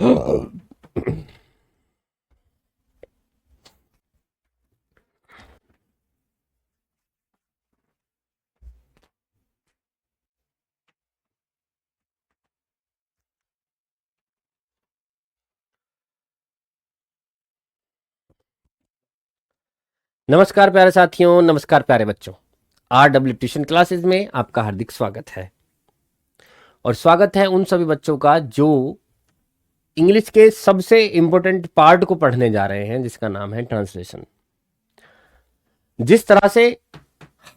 नमस्कार प्यारे साथियों, नमस्कार प्यारे बच्चों। RW ट्यूशन क्लासेस में आपका हार्दिक स्वागत है। और स्वागत है उन सभी बच्चों का जो इंग्लिश के सबसे इंपॉर्टेंट पार्ट को पढ़ने जा रहे हैं, जिसका नाम है ट्रांसलेशन। जिस तरह से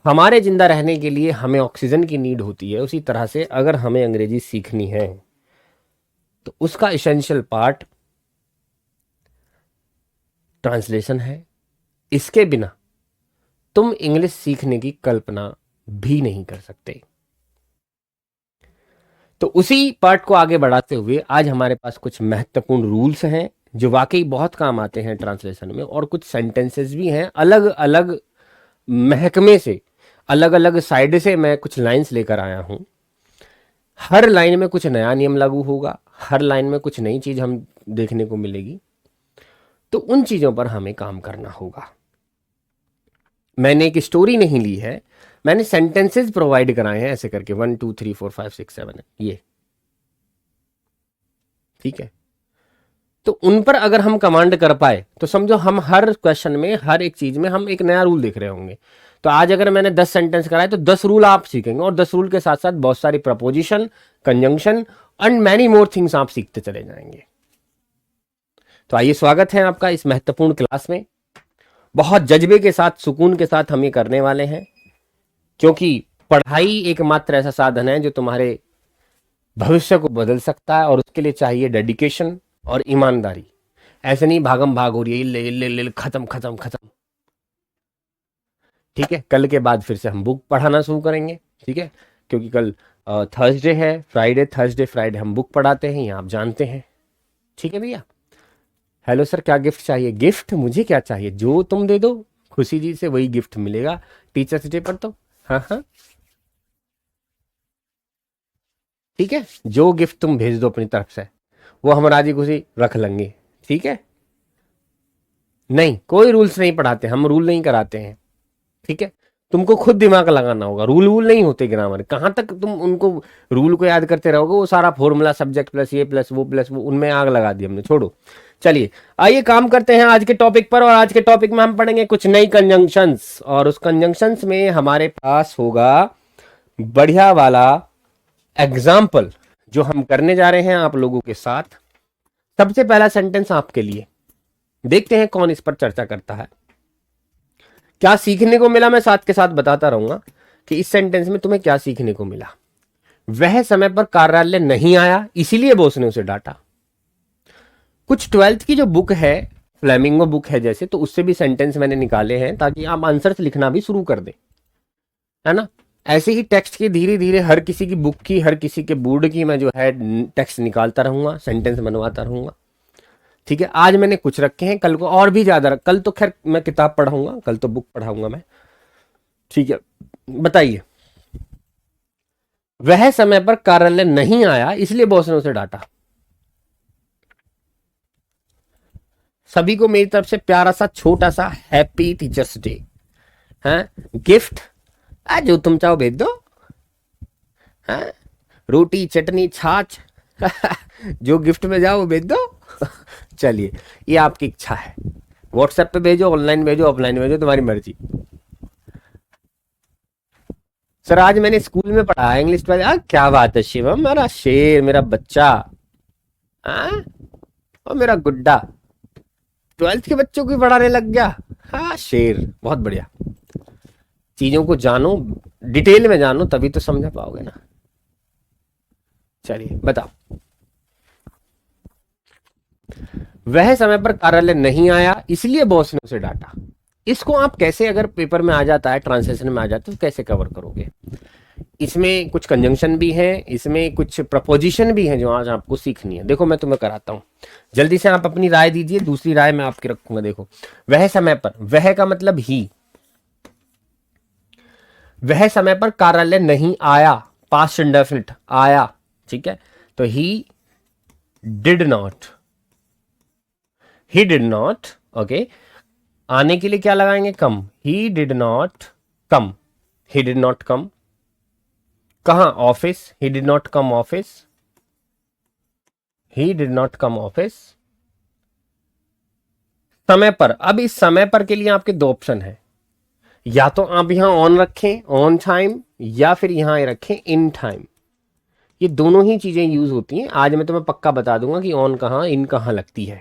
हमारे जिंदा रहने के लिए हमें ऑक्सीजन की नीड होती है, उसी तरह से अगर हमें अंग्रेजी सीखनी है तो उसका इसेंशियल पार्ट ट्रांसलेशन है। इसके बिना तुम इंग्लिश सीखने की कल्पना भी नहीं कर सकते। तो उसी पार्ट को आगे बढ़ाते हुए आज हमारे पास कुछ महत्वपूर्ण रूल्स हैं जो वाकई बहुत काम आते हैं ट्रांसलेशन में, और कुछ सेंटेंसेस भी हैं अलग अलग महकमे से, अलग अलग साइड से मैं कुछ लाइंस लेकर आया हूं। हर लाइन में कुछ नया नियम लागू होगा, हर लाइन में कुछ नई चीज हम देखने को मिलेगी, तो उन चीजों पर हमें काम करना होगा। मैंने एक स्टोरी नहीं ली है, मैंने सेंटेंसेस प्रोवाइड कराए हैं ऐसे करके 1 2 3 4 5 6 7 ये, ठीक है। तो उन पर अगर हम कमांड कर पाए तो समझो हम हर क्वेश्चन में, हर एक चीज में हम एक नया रूल देख रहे होंगे। तो आज अगर मैंने 10 सेंटेंस कराए तो 10 रूल आप सीखेंगे, और 10 रूल के साथ साथ बहुत सारी preposition, conjunction and many more things आप सीखते चले जाएंगे। तो आइए, स्वागत है आपका इस महत्वपूर्ण क्लास में। बहुत जज्बे के साथ, सुकून के साथ हम ये करने वाले हैं, क्योंकि पढ़ाई एकमात्र ऐसा साधन है जो तुम्हारे भविष्य को बदल सकता है, और उसके लिए चाहिए डेडिकेशन और ईमानदारी। ऐसे नहीं भागम भाग हो रही है, ले ले खत्म खत्म खत्म। ठीक है, कल के बाद फिर से हम बुक पढ़ाना शुरू करेंगे, ठीक है, क्योंकि कल थर्सडे है, फ्राइडे थर्सडे फ्राइडे हम बुक पढ़ाते हैं, ये आप जानते हैं। ठीक है भैया। हेलो सर, क्या गिफ्ट चाहिए? गिफ्ट मुझे क्या चाहिए, जो तुम दे दो खुशी जी से वही गिफ्ट मिलेगा टीचर्स डे पर। तो हाँ हाँ, ठीक है, जो गिफ्ट तुम भेज दो अपनी तरफ से वो हम राजी खुशी रख लेंगे, ठीक है। नहीं, कोई रूल्स नहीं पढ़ाते, हम रूल नहीं कराते हैं, ठीक है। तुमको खुद दिमाग लगाना होगा, रूल वूल नहीं होते ग्रामर। कहाँ तक तुम उनको रूल को याद करते रहोगे, वो सारा फॉर्मूला सब्जेक्ट प्लस ये प्लस वो, उनमें आग लगा दी हमने, छोड़ो। चलिए आइए काम करते हैं आज के टॉपिक पर, और आज के टॉपिक में हम पढ़ेंगे कुछ नई कंजंक्शंस, और उस कंजंक्शंस में हमारे पास होगा बढ़िया वाला एग्जाम्पल जो हम करने जा रहे हैं आप लोगों के साथ। सबसे पहला सेंटेंस आपके लिए, देखते हैं कौन इस पर चर्चा करता है। क्या सीखने को मिला मैं साथ के साथ बताता रहूंगा कि इस सेंटेंस में तुम्हें क्या सीखने को मिला। वह समय पर कार्यालय नहीं आया, इसीलिए बॉस ने उसे डांटा। कुछ 12th की जो बुक है, फ्लेमिंगो बुक है जैसे, तो उससे भी सेंटेंस मैंने निकाले हैं ताकि आप आंसर्स लिखना भी शुरू कर दें, है ना। ऐसे ही टेक्स्ट की धीरे धीरे हर किसी की बुक की, हर किसी के बोर्ड की मैं जो है टेक्स्ट निकालता रहूंगा, सेंटेंस बनवाता रहूंगा, ठीक है। आज मैंने कुछ रखे हैं, कल को और भी ज्यादा कल तो खैर मैं किताब पढ़ाऊंगा, कल तो बुक पढ़ाऊंगा मैं, ठीक है। बताइए, वह समय पर कार्यालय नहीं आया इसलिए बॉस ने उसे डांटा। सभी को मेरी तरफ से प्यारा सा छोटा सा हैप्पी टीचर्स डे। हैं, गिफ्ट जो तुम चाहो भेज दो, हैं, रोटी चटनी छाछ जो गिफ्ट में जाओ वो भेज दो चलिए, ये आपकी इच्छा है, व्हाट्सएप पे भेजो, ऑनलाइन भेजो, ऑफलाइन भेजो, तुम्हारी मर्जी। सर आज मैंने स्कूल में पढ़ा इंग्लिश पर। क्या बात है शिवम, मेरा शेर, मेरा बच्चा, हाँ, और मेरा गुड्डा 12th के बच्चों को भी पढ़ाने लग गया। हाँ शेर, बहुत बढ़िया। चीजों को जानो, डिटेल में जानो, तभी तो समझ पाओगे ना। चलिए बताओ, वह समय पर कार्यालय नहीं आया इसलिए बॉस ने उसे डांटा। इसको आप कैसे, अगर पेपर में आ जाता है, ट्रांसलेशन में आ जाता है, तो कैसे कवर करोगे। इसमें कुछ कंजंक्शन भी है, इसमें कुछ प्रपोजिशन भी है जो आज आपको सीखनी है। देखो मैं तुम्हें कराता हूं, जल्दी से आप अपनी राय दीजिए, दूसरी राय मैं आपकी रखूंगा। देखो, वह समय पर, वह का मतलब ही, वह समय पर कार्यालय नहीं आया, पास्ट इंडेफिनिट आया, ठीक है। तो he did not, he did not, okay, आने के लिए क्या लगाएंगे, come, he did not come, he did not come, कहां, office, he did not come office, he did not come office, समय पर। अब इस समय पर के लिए आपके दो ऑप्शन है, या तो आप यहां ऑन रखें ऑन टाइम, या फिर यहां रखें इन टाइम। ये दोनों ही चीजें यूज होती हैं। आज मैं तुम्हें पक्का बता दूंगा कि ऑन कहां इन कहां लगती है,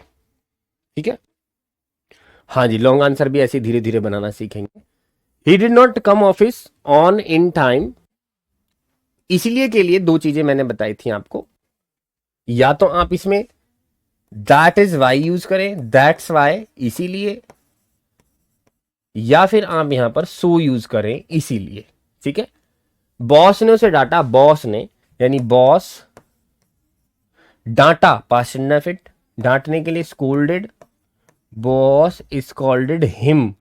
ठीक है। हाँ जी, लॉन्ग आंसर भी ऐसे धीरे धीरे बनाना सीखेंगे। ही did not come office on in time, इसलिए के लिए दो चीजें मैंने बताई थी आपको, या तो आप इसमें दैट इज वाई यूज करें, दैट्स वाई इसीलिए, या फिर आप यहां पर सो यूज करें इसीलिए, ठीक है। बॉस ने उसे डांटा, बॉस ने यानी बॉस, डांटा पास्ट इंडेफिनिट, डांटने के लिए scolded, boss scolded him,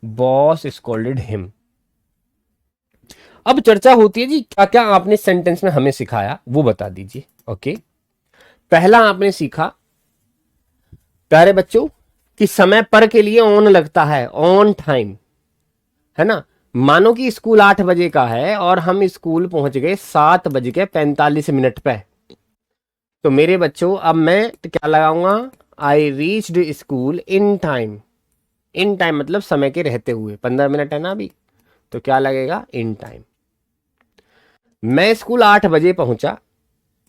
boss scolded him. अब चर्चा होती है जी, क्या क्या आपने सेंटेंस में हमें सिखाया वो बता दीजिए। ओके, पहला आपने सीखा प्यारे बच्चों कि समय पर के लिए ऑन लगता है, ऑन टाइम, है ना। मानो कि स्कूल 8 बजे का है और हम स्कूल पहुंच गए 7:45 पे, तो मेरे बच्चों अब मैं तो क्या लगाऊंगा, I reached school in time. In time मतलब समय के रहते हुए, 15 मिनट है ना अभी, तो क्या लगेगा, इन टाइम। मैं स्कूल 8 बजे पहुंचा,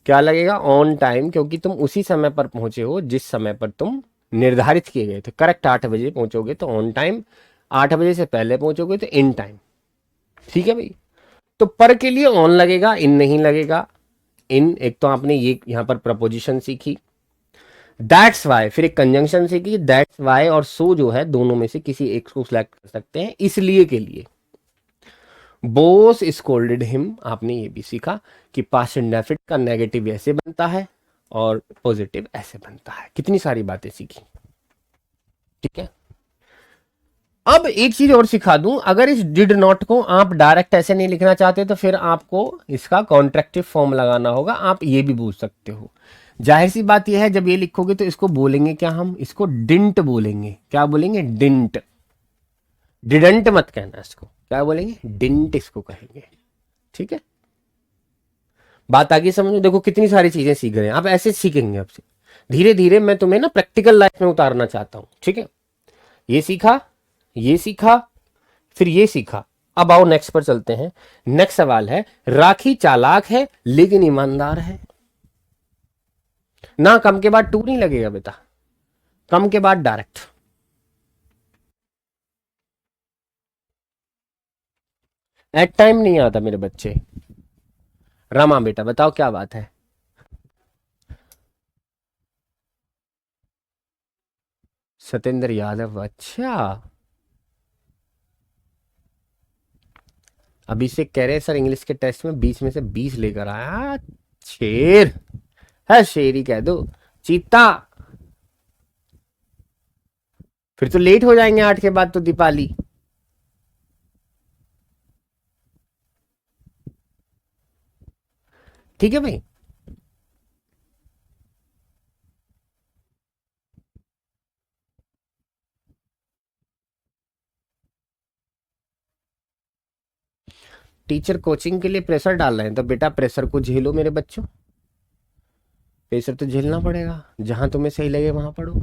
क्या लगेगा, ऑन टाइम, क्योंकि तुम उसी समय पर पहुंचे हो जिस समय पर तुम निर्धारित किए गए थे। करेक्ट 8 बजे पहुंचोगे तो ऑन टाइम, 8 बजे से पहले पहुंचोगे तो इन टाइम, ठीक है भाई। तो पर के लिए ऑन लगेगा, इन नहीं लगेगा। इन, एक तो आपने ये यहां पर प्रपोजिशन सीखी, दैट्स वाई, फिर एक कंजंक्शन सीखी, दैट्स वाई और सो जो है दोनों में से किसी एक को सिलेक्ट कर सकते हैं, इसलिए के लिए। बॉस स्कोल्डेड हिम, आपने ये भी सीखा कि पास्ट इंडेफिनिट का नेगेटिव ऐसे बनता है और पॉजिटिव ऐसे बनता है। कितनी सारी बातें सीखी, ठीक है। अब एक चीज और सिखा दूं, अगर इस डिड नॉट को आप डायरेक्ट ऐसे नहीं लिखना चाहते तो फिर आपको इसका कॉन्ट्रैक्टिव फॉर्म लगाना होगा। आप ये भी पूछ सकते हो। जाहिर सी बात यह है, जब ये लिखोगे तो इसको बोलेंगे क्या, हम इसको डिंट बोलेंगे। क्या बोलेंगे, डिंट, डिडंट मत कहना इसको, क्या बोलेंगे, डिंट इसको कहेंगे, ठीक है। बात आगे समझ में, देखो कितनी सारी चीजें सीख रहे हैं आप, ऐसे सीखेंगे आपसे धीरे धीरे। मैं तुम्हें ना प्रैक्टिकल लाइफ में उतारना चाहता हूं, ठीक है। ये सीखा, ये सीखा, फिर ये सीखा। अब आओ नेक्स्ट पर चलते हैं। नेक्स्ट सवाल है, राखी चालाक है लेकिन ईमानदार है। ना कम के बाद टू नहीं लगेगा बेटा, कम के बाद डायरेक्ट। एट टाइम नहीं आता मेरे बच्चे। रमा बेटा बताओ क्या बात है। सत्येंद्र यादव, अच्छा। अभिषेक कह रहे हैं सर इंग्लिश के टेस्ट में 20 में से 20 लेकर आया, शेर है, शेर ही कह दो, चीता। फिर तो लेट हो जाएंगे 8 के बाद तो दीपाली। ठीक है भाई। टीचर कोचिंग के लिए प्रेशर डाल रहे हैं तो बेटा प्रेशर को झेलो मेरे बच्चों, प्रेशर तो झेलना पड़ेगा। जहां तुम्हें सही लगे वहां पढ़ो,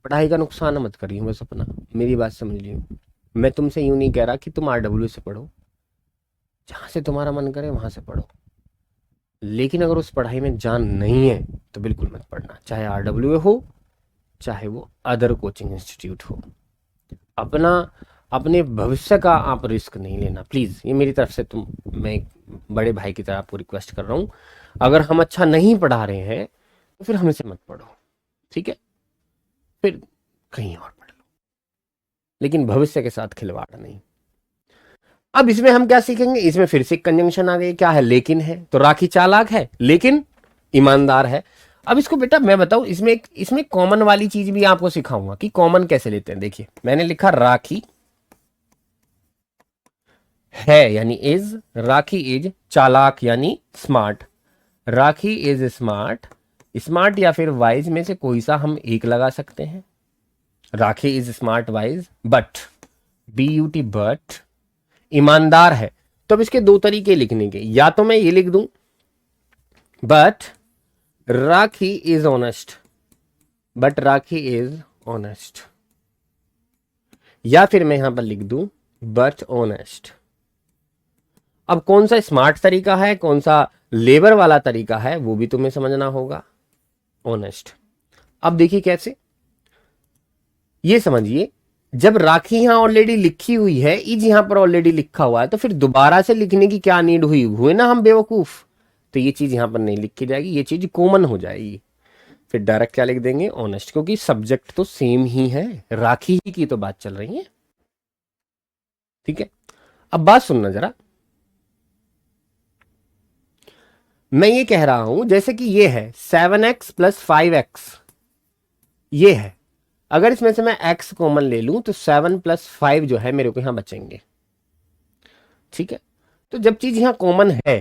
पढ़ाई का नुकसान मत करिए बस अपना, मेरी बात समझ लियो। मैं तुमसे यूं नहीं कह रहा कि तुम आरडब्ल्यू से पढ़ो, जहां से तुम्हारा मन करे वहां से पढ़ो, लेकिन अगर उस पढ़ाई में जान नहीं है तो बिल्कुल मत पढ़ना, चाहे आरडब्ल्यू हो चाहे वो अदर कोचिंग इंस्टीट्यूट हो। अपना, अपने भविष्य का आप रिस्क नहीं लेना प्लीज, ये मेरी तरफ से तुम, मैं एक बड़े भाई की तरह आपको रिक्वेस्ट कर रहा हूं। अगर हम अच्छा नहीं पढ़ा रहे हैं तो फिर हमसे मत पढ़ो, ठीक है, फिर कहीं और पढ़ लो, लेकिन भविष्य के साथ खिलवाड़ नहीं। अब इसमें हम क्या सीखेंगे, इसमें फिर से कंजंक्शन आ गई, क्या है, लेकिन है। तो राखी चालाक है लेकिन ईमानदार है। अब इसको बेटा मैं बताऊं, इसमें कॉमन वाली चीज भी आपको सिखाऊंगा कि कॉमन कैसे लेते हैं। देखिए मैंने लिखा राखी है यानी इज, राखी इज चालाक यानी smart, rakhi is smart, smart या फिर वाइज में से कोई सा हम एक लगा सकते हैं। Rakhi is smart wise, but BUT but ईमानदार है। तो अब इसके दो तरीके लिखने के, या तो मैं ये लिख दूं but rakhi is honest, but rakhi is honest, या फिर मैं यहां पर लिख दूं बट ऑनेस्ट। अब कौन सा स्मार्ट तरीका है, कौन सा लेबर वाला तरीका है, वो भी तुम्हें समझना होगा। ऑनेस्ट, अब देखिए कैसे, ये समझिए, जब राखी यहां ऑलरेडी लिखी हुई है, इज यहां पर ऑलरेडी लिखा हुआ है, तो फिर दोबारा से लिखने की क्या नीड हुई, हुए ना हम बेवकूफ। तो ये चीज यहां पर नहीं लिखी जाएगी, ये चीज कॉमन हो जाएगी। फिर डायरेक्ट क्या लिख देंगे, ऑनेस्ट, क्योंकि सब्जेक्ट तो सेम ही है, राखी ही की तो बात चल रही है। ठीक है, अब बात सुनना जरा, मैं ये कह रहा हूं जैसे कि ये है 7x + 5x, ये है, अगर इसमें से मैं x कॉमन ले लूं तो 7 + 5 जो है मेरे को यहां बचेंगे। ठीक है, तो जब चीज यहां कॉमन है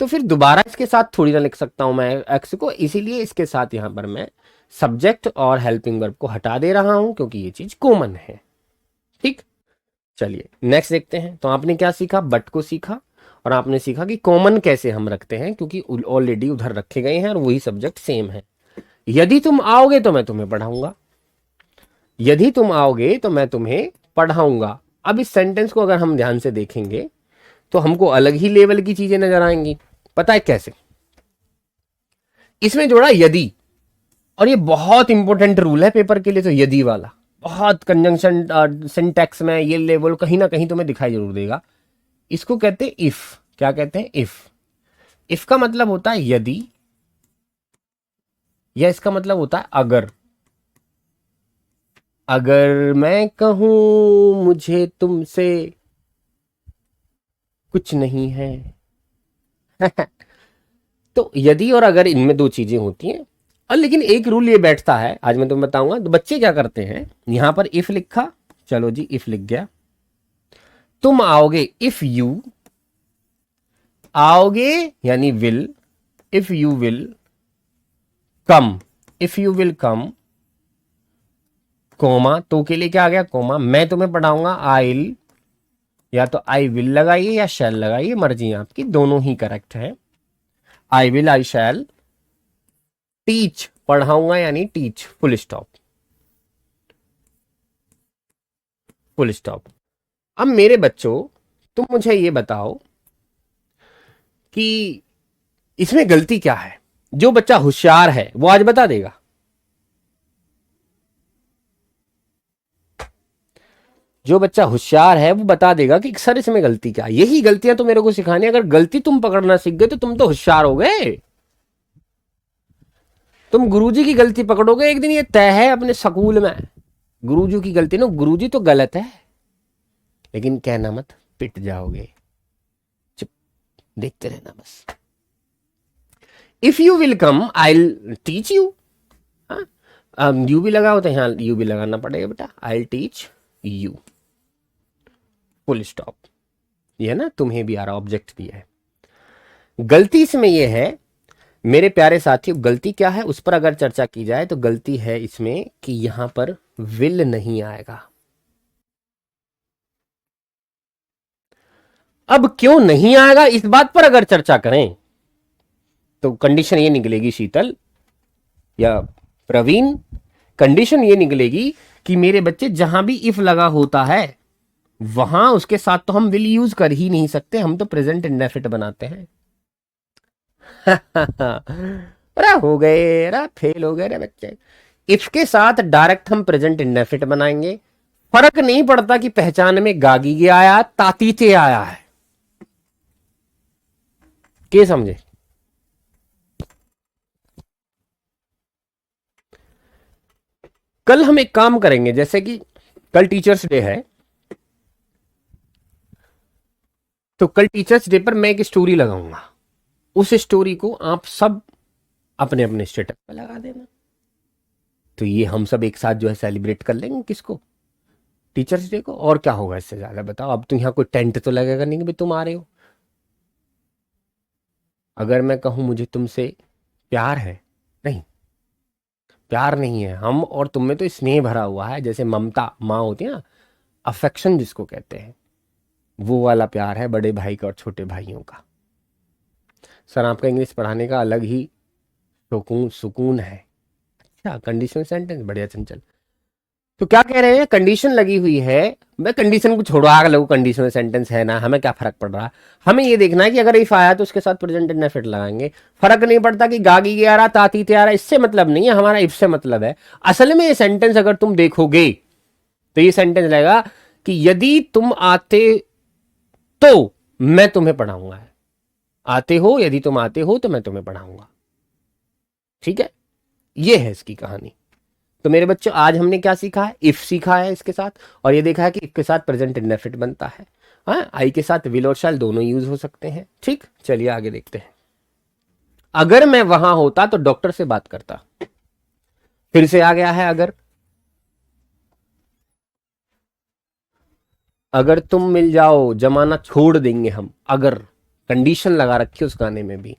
तो फिर दोबारा इसके साथ थोड़ी ना लिख सकता हूं मैं x को, इसीलिए इसके साथ यहां पर मैं सब्जेक्ट और हेल्पिंग वर्ब को हटा दे रहा हूं, क्योंकि ये चीज कॉमन है। ठीक, चलिए नेक्स्ट देखते हैं। तो आपने क्या सीखा, बट को सीखा, और आपने सीखा कि कॉमन कैसे हम रखते हैं, क्योंकि ऑलरेडी उधर रखे गए हैं और वही सब्जेक्ट सेम है। यदि तुम आओगे तो मैं तुम्हें पढ़ाऊंगा, यदि तुम आओगे तो मैं तुम्हें पढ़ाऊंगा। अब इस सेंटेंस को अगर हम ध्यान से देखेंगे तो हमको अलग ही लेवल की चीजें नजर आएंगी। पता है कैसे, इसमें जोड़ा यदि, और ये बहुत इंपॉर्टेंट रूल है पेपर के लिए, तो यदि वाला बहुत कंजंक्शन सिंटैक्स में ये लेवल कहीं ना कहीं तुम्हें दिखाई जरूर देगा। इसको कहते हैं इफ, क्या कहते हैं, इफ। इफ का मतलब होता है यदि, या इसका मतलब होता है अगर। अगर मैं कहूं मुझे तुमसे कुछ नहीं है तो यदि और अगर, इनमें दो चीजें होती हैं। और लेकिन एक रूल ये बैठता है, आज मैं तुम्हें बताऊंगा। तो बच्चे क्या करते हैं, यहां पर इफ लिखा, चलो जी इफ लिख गया, तुम आओगे, इफ यू आओगे यानी will, if you will come, if you will come, comma, तो के लिए क्या आ गया, कोमा, मैं तुम्हें पढ़ाऊंगा, आइल, या तो आई विल लगाइए या शैल लगाइए, मर्जी आपकी, दोनों ही करेक्ट है। I will, I shell, teach, पढ़ाऊंगा यानी teach, full stop, full stop. अब मेरे बच्चों, तुम मुझे ये बताओ कि इसमें गलती क्या है। जो बच्चा होशियार है वो आज बता देगा, जो बच्चा होशियार है वो बता देगा कि सर इसमें गलती क्या है। यही गलतियां तो मेरे को सिखानी है। अगर गलती तुम पकड़ना सीख गए तो तुम तो होशियार हो गए। तुम गुरुजी की गलती पकड़ोगे एक दिन, ये तय है अपने स्कूल में। गुरुजी की गलती ना, गुरुजी तो गलत है लेकिन कहना मत, पिट जाओगे। चुप, देखते रहना बस। If you will come I will teach you. You भी लगा होता है, यहाँ यू भी लगाना पड़ेगा बेटा, I will teach you, full stop. ये ना तुम्हें भी आ रहा, ऑब्जेक्ट भी है। गलती इसमें यह है मेरे प्यारे साथियों, गलती क्या है उस पर अगर चर्चा की जाए तो गलती है इसमें कि यहां पर विल नहीं आएगा। अब क्यों नहीं आएगा इस बात पर अगर चर्चा करें तो कंडीशन ये निकलेगी शीतल या प्रवीण, कंडीशन ये निकलेगी कि मेरे बच्चे जहां भी इफ लगा होता है वहां उसके साथ तो हम विल यूज कर ही नहीं सकते, हम तो प्रेजेंट इंडेफिनिट बनाते हैं। अरे हो गए, अरे फेल हो गए रे बच्चे। इफ के साथ डायरेक्ट हम प्रेजेंट इंडेफिनिट बनाएंगे, फर्क नहीं पड़ता कि पहचान में गागी आया तातीते आया है। के समझे? कल हम एक काम करेंगे, जैसे कि कल टीचर्स डे है, तो कल टीचर्स डे पर मैं एक स्टोरी लगाऊंगा। उस स्टोरी को आप सब अपने अपने स्टेटस पे लगा देना। तो ये हम सब एक साथ जो है सेलिब्रेट कर लेंगे, किसको, टीचर्स डे को। और क्या होगा इससे ज्यादा बताओ। अब तो यहाँ कोई टेंट तो लगेगा नहीं कि भाई तुम आ रहे हो। अगर मैं कहूं मुझे तुमसे प्यार है नहीं, प्यार नहीं है। हम और तुम में तो स्नेह भरा हुआ है, जैसे ममता माँ होती है ना, अफेक्शन जिसको कहते हैं, वो वाला प्यार है बड़े भाई का और छोटे भाइयों का। सर आपका इंग्लिश पढ़ाने का अलग ही सुकून सुकून है। अच्छा, कंडीशनल सेंटेंस बढ़िया चंचल। तो क्या कह रहे हैं, कंडीशन लगी हुई है। मैं कंडीशन को छोड़ो, आग लगो, कंडीशनल सेंटेंस है ना, हमें क्या फर्क पड़ रहा। हमें ये देखना है कि अगर इफ आया तो उसके साथ प्रेजेंट इंडेफिनिट लगाएंगे। फर्क नहीं पड़ता कि गागी के आ रहा ताती ते आ रहा, इससे मतलब नहीं है, हमारा इफ से मतलब है। असल में ये सेंटेंस अगर तुम देखोगे तो ये सेंटेंस लगेगा कि यदि तुम आते तो मैं तुम्हें पढ़ाऊंगा। आते हो, यदि तुम आते हो तो मैं तुम्हें पढ़ाऊंगा। ठीक है, ये है इसकी कहानी। तो मेरे बच्चों आज हमने क्या सीखा है, इफ सीखा है इसके साथ, और ये देखा है कि इफ के साथ प्रेजेंट इंडेफिनिट बनता है। हाँ, आई के साथ विल और शैल दोनों यूज हो सकते हैं। ठीक, चलिए आगे देखते हैं। अगर मैं वहां होता तो डॉक्टर से बात करता। फिर से आ गया है अगर। अगर तुम मिल जाओ जमाना छोड़ देंगे हम, अगर कंडीशन लगा रखी है उस गाने में भी।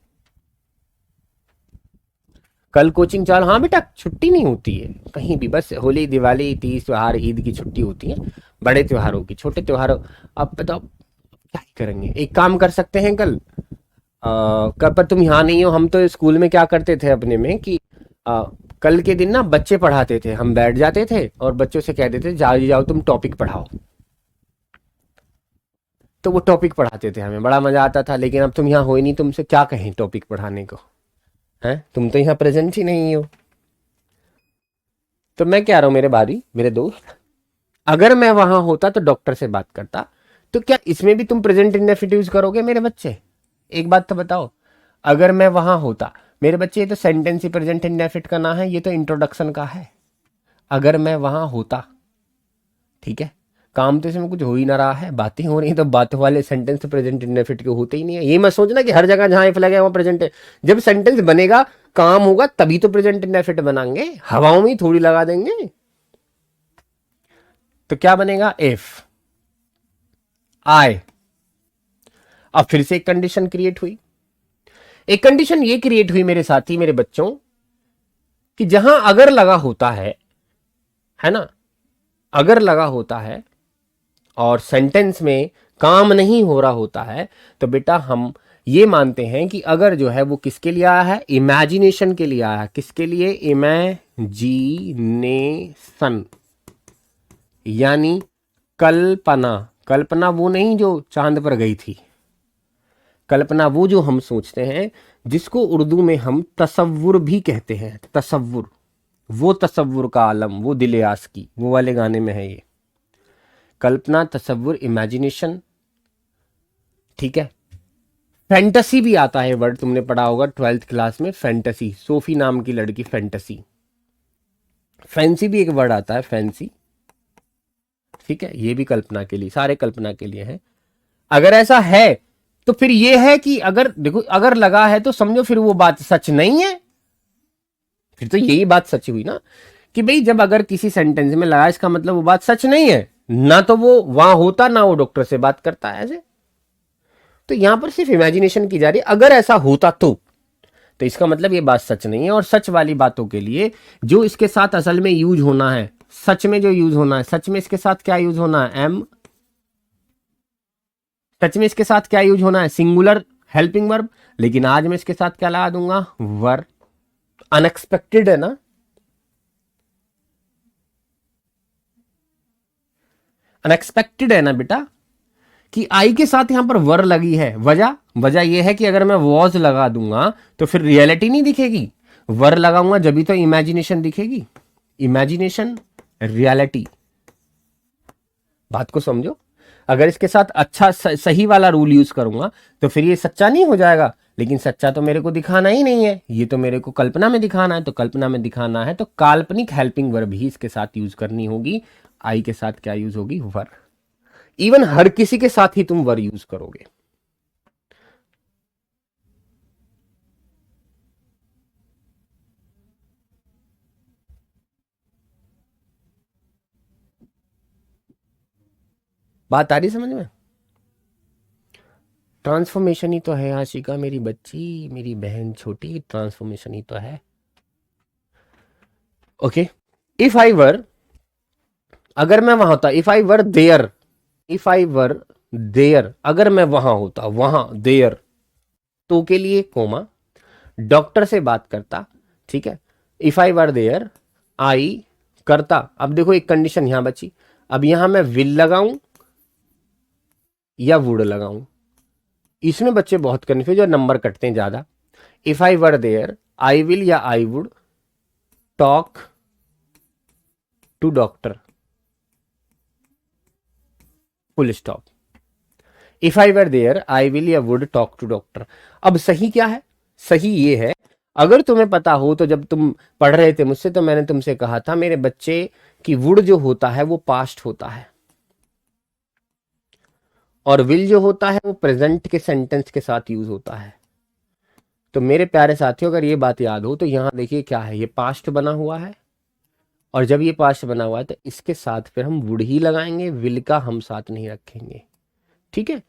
कल कोचिंग चालू, हाँ बेटा छुट्टी नहीं होती है कहीं भी, बस होली दिवाली तीज त्योहार ईद की छुट्टी होती है, बड़े त्योहारों की, छोटे त्योहारों। अब बताओ क्या ही करेंगे। एक काम कर सकते हैं कल, कल पर तुम यहाँ नहीं हो, हम तो स्कूल में क्या करते थे अपने में कि आ, कल के दिन ना बच्चे पढ़ाते थे, हम बैठ जाते थे और बच्चों से कहते थे जाओ जाओ तुम टॉपिक पढ़ाओ। तो वो टॉपिक पढ़ाते थे, हमें बड़ा मजा आता था। लेकिन अब तुम यहाँ हो ही नहीं, तुमसे क्या कहें टॉपिक पढ़ाने को, है तुम तो यहाँ प्रेजेंट ही नहीं हो। तो मैं क्या रहा हूँ मेरे भाई मेरे दोस्त, अगर मैं वहां होता तो डॉक्टर से बात करता। तो क्या इसमें भी तुम प्रेजेंट इंडेफिनिट यूज करोगे मेरे बच्चे? एक बात तो बताओ, अगर मैं वहां होता। मेरे बच्चे ये तो सेंटेंस ही प्रेजेंट इंडेफिनिट का ना है, ये तो इंट्रोडक्शन का है। अगर मैं वहां होता, ठीक है, काम तो इसमें कुछ हो ही ना रहा है, बातें हो रही हैं, तो बातों वाले सेंटेंस तो प्रेजेंट इंडेफिनिट के होते ही नहीं है। ये मत सोचना कि हर जगह जहां इफ लगे वहां प्रेजेंट है। जब सेंटेंस बनेगा, काम होगा, तभी तो प्रेजेंट इंडेफिनिट बनाएंगे, हवाओं में ही थोड़ी लगा देंगे। तो क्या बनेगा, इफ आए। अब फिर से एक कंडीशन क्रिएट हुई। एक कंडीशन ये क्रिएट हुई मेरे साथी मेरे बच्चों, कि जहां अगर लगा होता है ना, अगर लगा होता है और सेंटेंस में काम नहीं हो रहा होता है, तो बेटा हम ये मानते हैं कि अगर जो है वो किसके लिए आया है, इमेजिनेशन के लिए आया है। किसके लिए, इमेजिनेशन, यानी कल्पना। कल्पना वो नहीं जो चांद पर गई थी, कल्पना वो जो हम सोचते हैं, जिसको उर्दू में हम तसव्वुर भी कहते हैं। तसव्वुर, वो तसव्वुर का आलम, वो दिल आस की, वो वाले गाने में है ये। कल्पना, तसव्वुर, इमेजिनेशन। ठीक है, फैंटेसी भी आता है वर्ड, तुमने पढ़ा होगा 12th क्लास में, फैंटेसी, सोफी नाम की लड़की फैंटेसी। फैंसी भी एक वर्ड आता है, फैंसी। ठीक है, ये भी कल्पना के लिए, सारे कल्पना के लिए है। अगर ऐसा है तो फिर ये है कि अगर देखो, अगर लगा है तो समझो फिर वो बात सच नहीं है। फिर तो यही बात सच हुई ना, कि भाई जब अगर किसी सेंटेंस में लगा, इसका मतलब वो बात सच नहीं है ना, तो वो वहां होता ना वो डॉक्टर से बात करता है ऐसे। तो यहां पर सिर्फ इमेजिनेशन की जा रही है, अगर ऐसा होता तो इसका मतलब ये बात सच नहीं है। और सच वाली बातों के लिए जो इसके साथ असल में यूज होना है, सच में जो यूज होना है, सच में इसके साथ क्या यूज होना है, एम। सच में इसके साथ क्या यूज होना है, सिंगुलर हेल्पिंग वर्ब। लेकिन आज मैं इसके साथ क्या लगा दूंगा, वर। अनएक्सपेक्टेड है ना, अनएक्सपेक्टेड है ना बेटा, कि आई के साथ यहां पर वर लगी है। वजह, वजह यह है कि अगर मैं वॉज लगा दूंगा तो फिर रियलिटी नहीं दिखेगी, वर लगाऊंगा जब भी तो इमेजिनेशन दिखेगी। Imagination, reality. बात को समझो, अगर इसके साथ अच्छा सही वाला रूल यूज करूंगा तो फिर ये सच्चा नहीं हो जाएगा। लेकिन सच्चा तो मेरे को दिखाना ही नहीं है, ये तो मेरे को कल्पना में दिखाना है। तो कल्पना में दिखाना है तो काल्पनिक हेल्पिंग वर्ब ही इसके साथ यूज करनी होगी। आई के साथ क्या यूज होगी, वर। इवन हर किसी के साथ ही तुम वर यूज करोगे। बात आ रही समझ में? ट्रांसफॉर्मेशन ही तो है आशिका मेरी बच्ची, मेरी बहन छोटी, ट्रांसफॉर्मेशन ही तो है। ओके, इफ आई वर, अगर मैं वहां होता, if I were there, if I were there, अगर मैं वहां होता, वहां देयर, तो के लिए कोमा, डॉक्टर से बात करता, ठीक है। इफ आई वर देयर, आई करता, अब देखो एक कंडीशन यहां बची, अब यहां मैं विल लगाऊं या वुड लगाऊं, इसमें बच्चे बहुत कंफ्यूज और नंबर कटते हैं ज्यादा। If I were there, I will या I would talk to doctor, full stop. If I were there, I will या वुड टॉक टू डॉक्टर। अब सही क्या है? सही ये है, अगर तुम्हें पता हो तो जब तुम पढ़ रहे थे मुझसे तो मैंने तुमसे कहा था मेरे बच्चे कि वुड जो होता है वो पास्ट होता है और विल जो होता है वो प्रेजेंट के सेंटेंस के साथ यूज होता है। तो मेरे प्यारे साथियों, अगर ये बात याद हो तो यहां देखिए क्या है, ये पास्ट बना हुआ है और जब ये पास्ट बना हुआ है तो इसके साथ फिर हम वुड ही लगाएंगे, विल का हम साथ नहीं रखेंगे, ठीक है।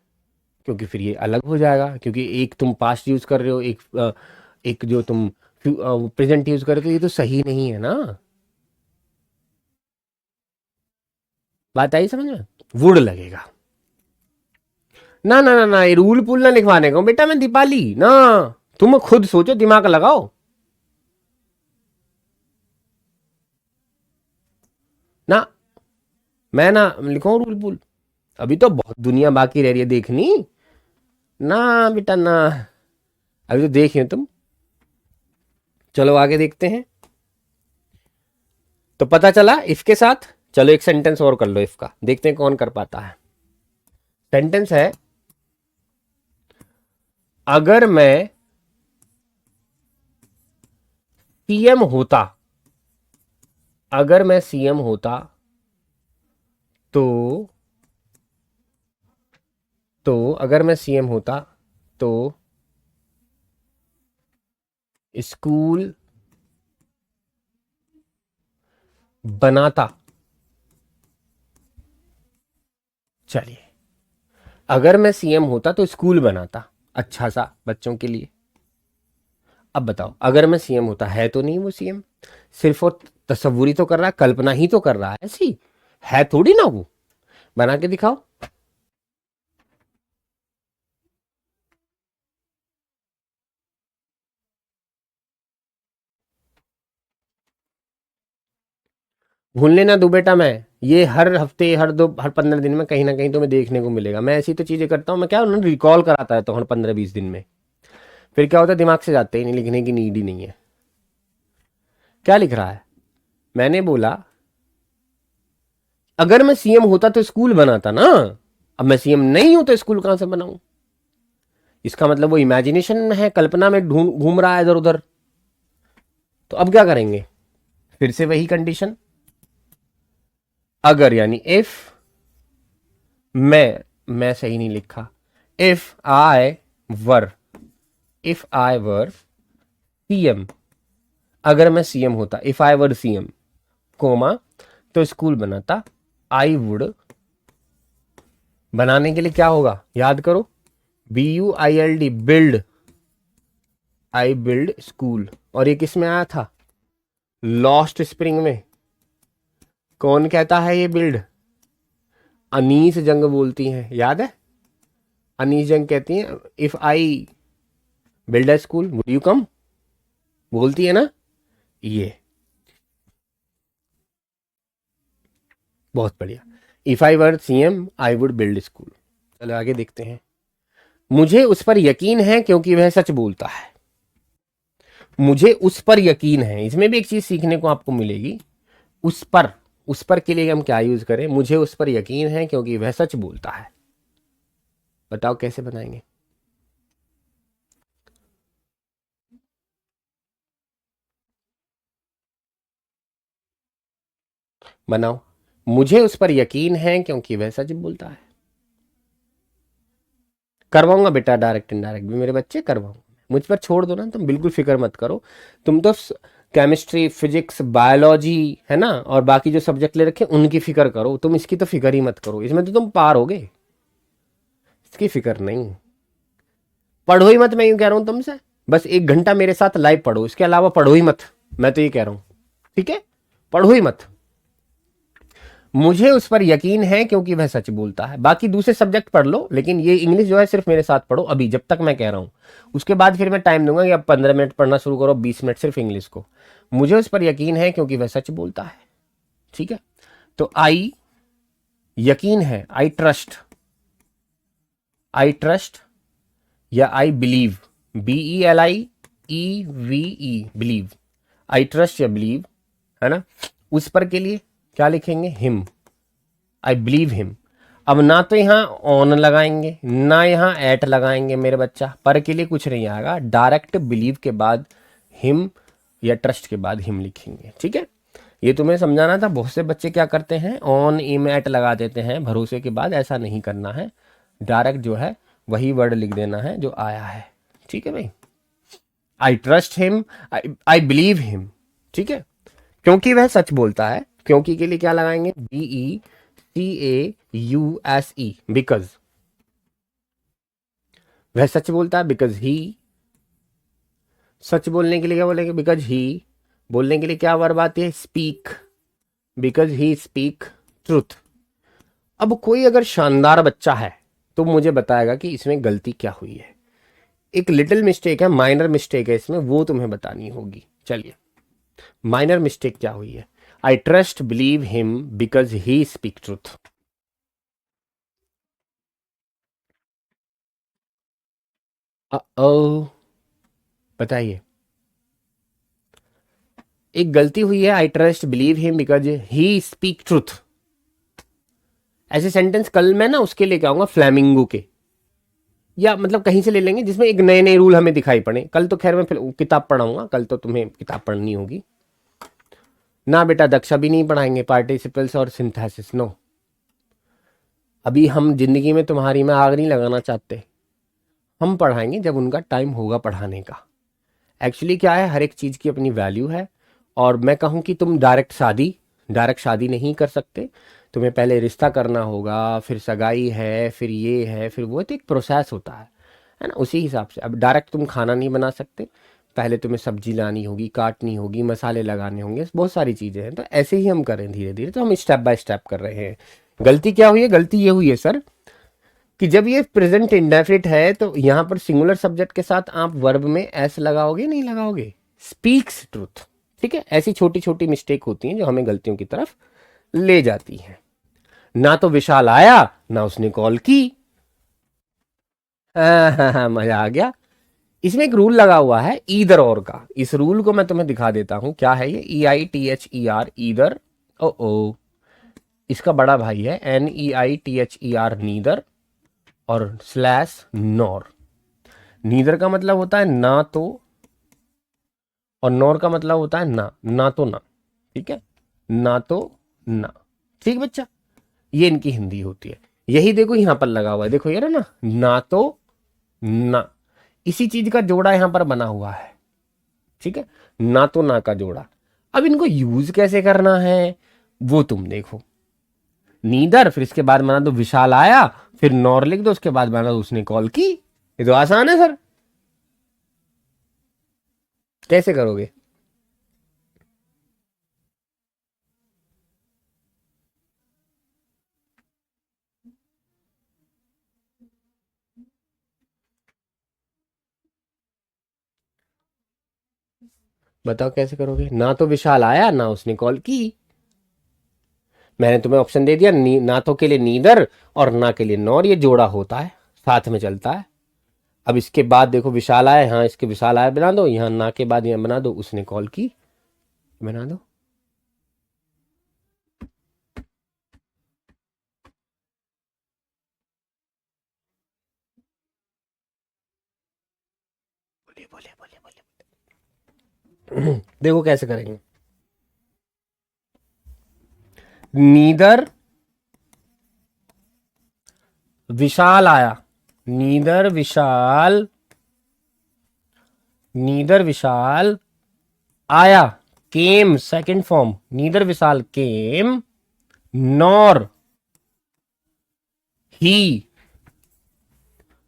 क्योंकि फिर ये अलग हो जाएगा, क्योंकि एक तुम पास्ट यूज कर रहे हो, एक जो तुम प्रेजेंट यूज कर रहे हो, तो ये तो सही नहीं है ना। बात आई समझ में? वुड लगेगा। ना ना ना ना, ये रूल पुल ना लिखवाने को बेटा, मैं दीपाली ना, तुम खुद सोचो, दिमाग लगाओ ना। मैं ना लिखो रूल पुल, अभी तो बहुत दुनिया बाकी रह रही है देखनी। ना बेटा ना, अभी तो देख रहे हो तुम। चलो आगे देखते हैं। तो पता चला इफ के साथ, चलो एक सेंटेंस और कर लो इफ का, देखते हैं कौन कर पाता है। सेंटेंस है, अगर मैं सीएम होता, अगर मैं सीएम होता तो अगर मैं सीएम होता तो स्कूल बनाता। चलिए, अगर मैं सीएम होता तो स्कूल बनाता अच्छा सा बच्चों के लिए। अब बताओ, अगर मैं सीएम होता, है तो नहीं वो सीएम, सिर्फ वो तस्वुरी तो कर रहा है, कल्पना ही तो कर रहा है, ऐसी है थोड़ी ना वो। बना के दिखाओ। भूलने ना दूं बेटा मैं, ये हर हफ्ते, हर 15 दिन में कहीं ना कहीं तुम्हें देखने को मिलेगा। मैं ऐसी तो चीजें करता हूँ, मैं क्या उन्होंने रिकॉल कराता है तो हर 15-20 दिन में, फिर क्या होता है दिमाग से जाते ही नहीं, लिखने की नीड ही नहीं है। क्या लिख रहा है? मैंने बोला अगर मैं सीएम होता तो स्कूल बनाता ना, अब मैं सीएम नहीं हूं तो स्कूल कहां से बनाऊं। इसका मतलब वो इमेजिनेशन में है, कल्पना में घूम रहा है इधर उधर। तो अब क्या करेंगे, फिर से वही कंडीशन, अगर यानी इफ, मैं सही नहीं लिखा, if I were, if I were CM, अगर मैं सीएम होता, if I were CM comma, तो स्कूल बनाता, आई वुड, बनाने के लिए क्या होगा याद करो, BUILD build, I build school. और ये किस में आया था? लॉस्ट स्प्रिंग में। कौन कहता है ये बिल्ड? अनीस जंग बोलती हैं, याद है? अनीस जंग कहती हैं if I build a school would you come, बोलती है ना ये। बहुत बढ़िया, if I were CM I would build school. चलो आगे देखते हैं। मुझे उस पर यकीन है क्योंकि वह सच बोलता है। मुझे उस पर यकीन है, इसमें भी एक चीज सीखने को आपको मिलेगी। उस पर, उस पर के लिए हम क्या यूज करें? मुझे उस पर यकीन है क्योंकि वह सच बोलता है। बताओ कैसे बनाएंगे? बनाओ, मुझे उस पर यकीन है क्योंकि वह सच बोलता है। करवाऊंगा बेटा, डायरेक्ट इनडायरेक्ट भी मेरे बच्चे करवाऊंगा, मुझ पर छोड़ दो ना, तुम बिल्कुल फिक्र मत करो। तुम तो केमिस्ट्री, फिजिक्स, बायोलॉजी है ना, और बाकी जो सब्जेक्ट ले रखे उनकी फिक्र करो, तुम इसकी तो फिक्र ही मत करो, इसमें तो तुम पार होगे, इसकी फिक्र नहीं। पढ़ो ही मत, मैं यूं कह रहा हूं तुमसे, बस 1 घंटा मेरे साथ लाइव पढ़ो, इसके अलावा पढ़ो ही मत, मैं तो ये कह रहा हूं, ठीक है। पढ़ो ही मत। मुझे उस पर यकीन है क्योंकि वह सच बोलता है। बाकी दूसरे सब्जेक्ट पढ़ लो, लेकिन ये इंग्लिश जो है सिर्फ मेरे साथ पढ़ो अभी, जब तक मैं कह रहा हूं। उसके बाद फिर मैं टाइम दूंगा कि अब 15 मिनट पढ़ना शुरू करो, 20 मिनट सिर्फ इंग्लिश को। मुझे उस पर यकीन है क्योंकि वह सच बोलता है। ठीक है, तो आई यकीन है, आई ट्रस्ट, आई ट्रस्ट या I believe, BELIEVE, believe, I trust या बिलीव, है ना। उस पर के लिए क्या लिखेंगे, हिम, आई बिलीव हिम। अब ना तो यहां ऑन लगाएंगे ना यहां एट लगाएंगे मेरे बच्चा, पर के लिए कुछ नहीं आएगा, डायरेक्ट बिलीव के बाद हिम या ट्रस्ट के बाद हिम लिखेंगे। ठीक है, ये तुम्हें समझाना था। बहुत से बच्चे क्या करते हैं, ऑन इम एट लगा देते हैं भरोसे के बाद, ऐसा नहीं करना है, डायरेक्ट जो है वही वर्ड लिख देना है जो आया है। ठीक है भाई, I trust him, I believe him. ठीक है, क्योंकि वह सच बोलता है, क्योंकि के लिए क्या लगाएंगे, BECAUSE, बिकॉज वह सच बोलता है, बिकॉज ही, सच बोलने के लिए क्या बोलेंगे, बिकॉज ही, बोलने के लिए क्या वर्ब आती है, speak, because he speak truth. अब कोई अगर शानदार बच्चा है तो मुझे बताएगा कि इसमें गलती क्या हुई है। एक लिटिल मिस्टेक है, माइनर मिस्टेक है इसमें, वो तुम्हें बतानी होगी। चलिए, माइनर मिस्टेक क्या हुई है, I trust believe him because he speak truth. ओ बताइए, एक गलती हुई है, I trust believe him because he speak truth. ऐसे सेंटेंस कल मैं ना उसके लेके आऊंगा, फ्लैमिंगो के, या मतलब कहीं से ले लेंगे जिसमें एक नए नए रूल हमें दिखाई पड़े। कल तो खैर मैं किताब पढ़ाऊंगा, कल तो तुम्हें किताब पढ़नी होगी ना बेटा। दक्षा भी नहीं पढ़ाएंगे, पार्टिसिपल्स और सिंथेसिस, नो। अभी हम जिंदगी में तुम्हारी में आग नहीं लगाना चाहते, हम पढ़ाएंगे जब उनका टाइम होगा पढ़ाने का। एक्चुअली क्या है, हर एक चीज़ की अपनी वैल्यू है। और मैं कहूँ कि तुम डायरेक्ट शादी नहीं कर सकते, तुम्हें पहले रिश्ता करना होगा, फिर सगाई है, फिर ये है, फिर वो, तो एक प्रोसेस होता है ना। उसी हिसाब से अब डायरेक्ट तुम खाना नहीं बना सकते, पहले तुम्हें सब्जी लानी होगी, काटनी होगी, मसाले लगाने होंगे, बहुत सारी चीज़ें हैं। तो ऐसे ही हम करें धीरे धीरे, तो हम स्टेप बाय स्टेप कर रहे हैं। गलती क्या हुई है, गलती ये हुई है सर कि जब ये प्रेजेंट इंडेफिनिट है तो यहाँ पर सिंगुलर सब्जेक्ट के साथ आप वर्ब में एस लगाओगे, नहीं लगाओगे, स्पीक्स ट्रूथ। ठीक है, ऐसी छोटी छोटी मिस्टेक होती हैं जो हमें गलतियों की तरफ ले जाती हैं। ना तो विशाल आया ना उसने कॉल की। हाँ, मजा आ गया। इसमें एक रूल लगा हुआ है ईदर और का, इस रूल को मैं तुम्हें दिखा देता हूं क्या है ये, EITHER, ईदर। ओ इसका बड़ा भाई है NEITHER, नीदर, और स्लैश नॉर। नीदर का मतलब होता है ना तो, और नॉर का मतलब होता है ना तो ना। ठीक है, ना तो ना। ठीक बच्चा, ये इनकी हिंदी होती है। यही देखो यहां पर लगा हुआ है, देखो यार, ना तो ना, इसी चीज का जोड़ा यहां पर बना हुआ है। ठीक है, ना तो ना का जोड़ा। अब इनको यूज कैसे करना है वो तुम देखो, नीदर, फिर इसके बाद बना दो विशाल आया, फिर नॉर लिख दो, उसके बाद बना दो उसने कॉल की। ये तो आसान है सर, कैसे करोगे। बताओ कैसे करोगे, ना तो विशाल आया ना उसने कॉल की। मैंने तुम्हें ऑप्शन दे दिया, ना तो के लिए नीदर और ना के लिए नॉर, ये जोड़ा होता है, साथ में चलता है। अब इसके बाद देखो विशाल आया, हाँ इसके विशाल आया बना दो, यहाँ ना के बाद यहाँ बना दो उसने कॉल की, बना दो। बोलिए बोलिए बोलिए बोलिए। देखो कैसे करेंगे, नीदर विशाल आया, नीदर विशाल, नीदर विशाल आया, केम सेकंड फॉर्म, नीदर विशाल केम, नॉर ही,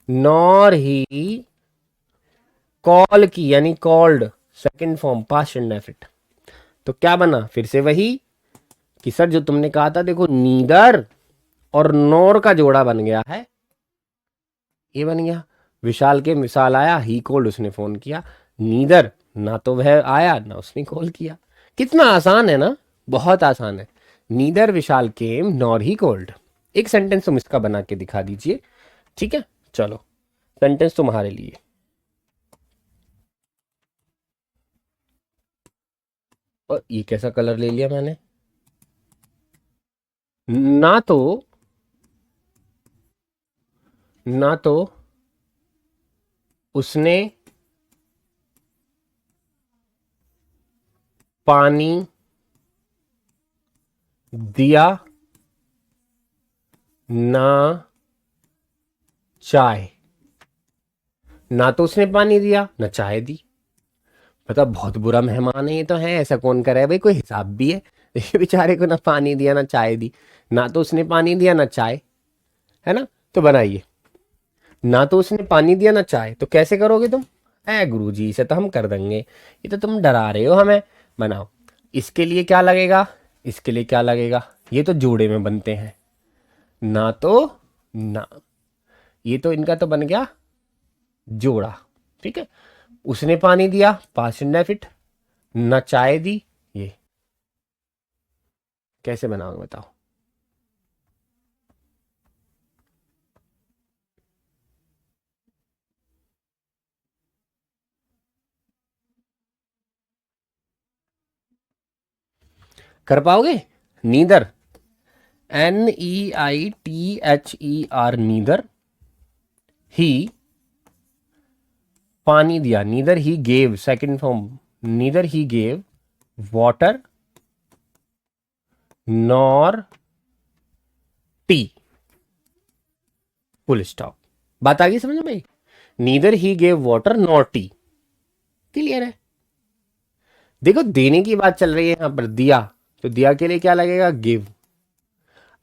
नॉर ही कॉल की, यानी called, second form past indefinite. तो क्या बना, फिर से वही कि सर जो तुमने कहा था, देखो नीदर और नॉर का जोड़ा बन गया है, ये बन गया। विशाल के मिसाल आया, ही कॉल्ड, उसने फोन किया। नीदर, ना तो वह आया ना उसने कॉल किया। कितना आसान है ना, बहुत आसान है। Neither Vishal came nor he called. एक सेंटेंस तुम इसका बना के दिखा दीजिए, ठीक है। चलो सेंटेंस तुम्हारे लिए। और ये कैसा कलर ले लिया मैंने, ना तो, ना तो उसने पानी दिया ना चाय, ना तो उसने पानी दिया ना चाय दी। मतलब बहुत बुरा मेहमान है ये तो, है ऐसा कौन करे भाई, कोई हिसाब भी है। ये बेचारे को ना पानी दिया ना चाय दी, ना तो उसने पानी दिया ना चाय, है ना। तो बनाइए, ना तो उसने पानी दिया ना चाय, तो कैसे करोगे तुम, है गुरुजी इसे तो हम कर देंगे, ये तो तुम डरा रहे हो हमें। बनाओ, इसके लिए क्या लगेगा, इसके लिए क्या लगेगा, ये तो जोड़े में बनते हैं, ना तो, ना, ये तो इनका तो बन गया जोड़ा, ठीक है। उसने पानी दिया, पास्ट इंडेफिनिट, ना चाय दी, ये कैसे बनाओगे बताओ। कर पाओगे, नीदर, NEITHER, नीदर ही पानी दिया, neither he gave, second form, neither he gave water nor T, full stop. बात आ गई समझ में, neither he gave water nor T, clear है। देखो देने की बात चल रही है यहां पर, दिया, तो दिया के लिए क्या लगेगा, गिव।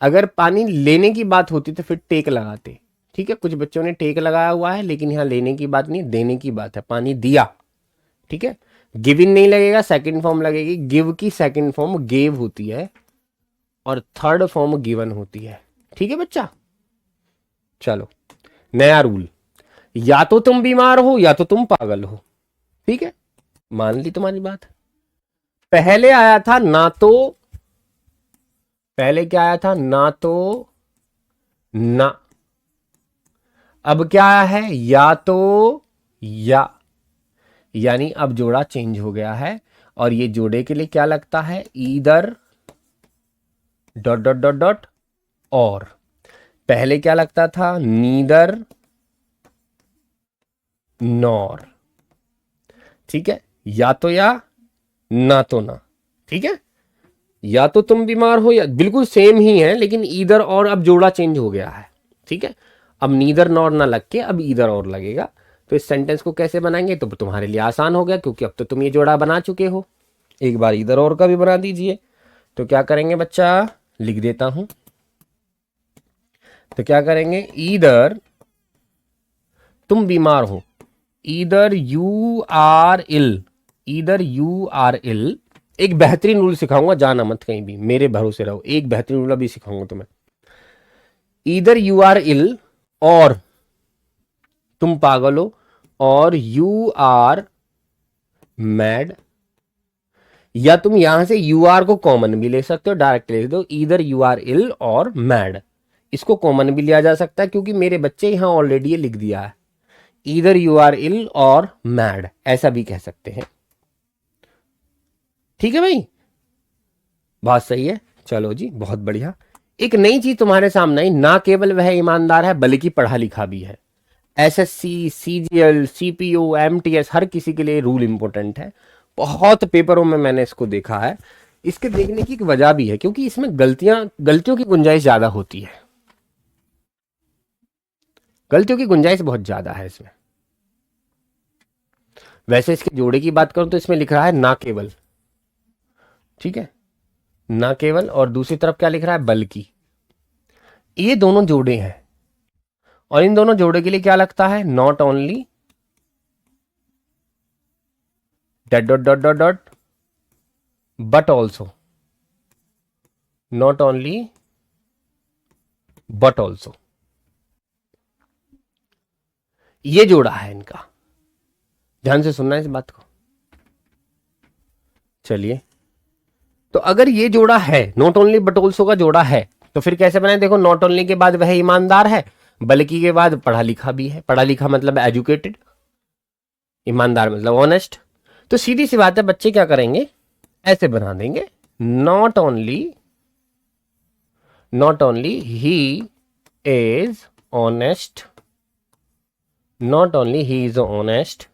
अगर पानी लेने की बात होती तो फिर टेक लगाते, ठीक है। कुछ बच्चों ने टेक लगाया हुआ है, लेकिन यहाँ लेने की बात नहीं, देने की बात है, पानी दिया, ठीक है। गिव इन नहीं लगेगा, सेकंड फॉर्म लगेगी। गिव की सेकंड फॉर्म गेव होती है और थर्ड फॉर्म गिवन होती है, ठीक है बच्चा। चलो नया रूल, या तो तुम बीमार हो या तो तुम पागल हो, ठीक है, मान ली तुम्हारी बात। पहले आया था ना तो, पहले क्या आया था, ना तो ना, अब क्या आया है, या तो या, यानी अब जोड़ा चेंज हो गया है। और ये जोड़े के लिए क्या लगता है, either dot dot dot dot और। पहले क्या लगता था, नीदर नॉर, ठीक है। या तो या, ना तो ना, ठीक है। या तो तुम बीमार हो, या बिल्कुल सेम ही है, लेकिन ईदर और अब जोड़ा चेंज हो गया है, ठीक है। अब नीदर नॉर ना लग के अब ईदर और लगेगा। तो इस सेंटेंस को कैसे बनाएंगे, तो तुम्हारे लिए आसान हो गया, क्योंकि अब तो तुम ये जोड़ा बना चुके हो। एक बार इधर और का भी बना दीजिए। तो क्या करेंगे बच्चा, लिख देता हूं। तो क्या करेंगे, ईदर तुम बीमार हो, either you are ill, either you are ill. एक बेहतरीन रूल सिखाऊंगा, जाना मत कहीं भी, मेरे भरोसे रहो, एक बेहतरीन रूल अभी सिखाऊंगा तुम्हें। ईदर यू आर इल, और तुम पागल हो, और यू आर मैड, या तुम यहां से यू आर को कॉमन भी ले सकते हो, डायरेक्ट ले दो, ईदर यू आर इल और मैड। इसको कॉमन भी लिया जा सकता है, क्योंकि मेरे बच्चे यहां ऑलरेडी ये लिख दिया है, ईदर यू आर इल और मैड, ऐसा भी कह सकते हैं, ठीक है भाई। बात सही है, चलो जी बहुत बढ़िया। एक नई चीज तुम्हारे सामने आई, ना केवल वह ईमानदार है बल्कि पढ़ा लिखा भी है। SSC, CGL, CPO, MTS, हर किसी के लिए रूल इंपॉर्टेंट है। बहुत पेपरों में मैंने इसको देखा है। इसके देखने की एक वजह भी है, क्योंकि इसमें गलतियों की गुंजाइश ज्यादा होती है, गलतियों की गुंजाइश बहुत ज्यादा है इसमें। वैसे इसके जोड़े की बात करूं तो इसमें लिख रहा है ना केवल, ठीक है, ना केवल, और दूसरी तरफ क्या लिख रहा है, बल्कि। ये दोनों जोड़े हैं, और इन दोनों जोड़े के लिए क्या लगता है, not only, dot dot dot dot dot, but also, not only but also, ये जोड़ा है इनका। ध्यान से सुनना है इस बात को। चलिए, तो अगर ये जोड़ा है, नॉट ओनली बट ऑल्सो का जोड़ा है, तो फिर कैसे बनाए? देखो, नॉट ओनली के बाद वह ईमानदार है, बल्कि के बाद पढ़ा लिखा भी है। पढ़ा लिखा मतलब एजुकेटेड, ईमानदार मतलब ऑनेस्ट। तो सीधी सी बात है, बच्चे क्या करेंगे, ऐसे बना देंगे, not only he is honest, not only he is honest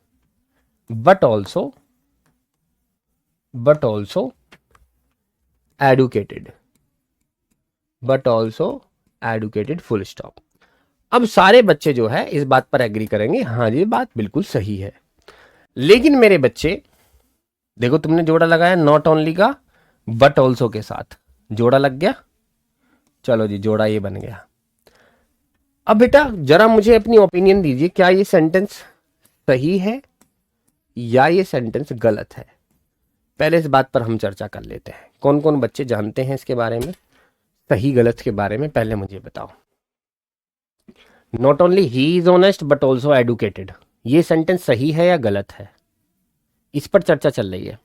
but also educated, full stop. अब सारे बच्चे जो है इस बात पर एग्री करेंगे, हाँ जी बात बिल्कुल सही है। लेकिन मेरे बच्चे देखो, तुमने जोड़ा लगाया नॉट ओनली का बट ऑल्सो के साथ, जोड़ा लग गया। चलो जी, जोड़ा ये बन गया। अब बेटा जरा मुझे अपनी ओपिनियन दीजिए, क्या ये सेंटेंस सही है या ये सेंटेंस गलत है? पहले इस बात पर हम चर्चा कर लेते हैं। कौन कौन बच्चे जानते हैं इसके बारे में, सही गलत के बारे में? पहले मुझे बताओ। Not only he is honest but also educated, ये सेंटेंस सही है या गलत है? इस पर चर्चा चल रही है।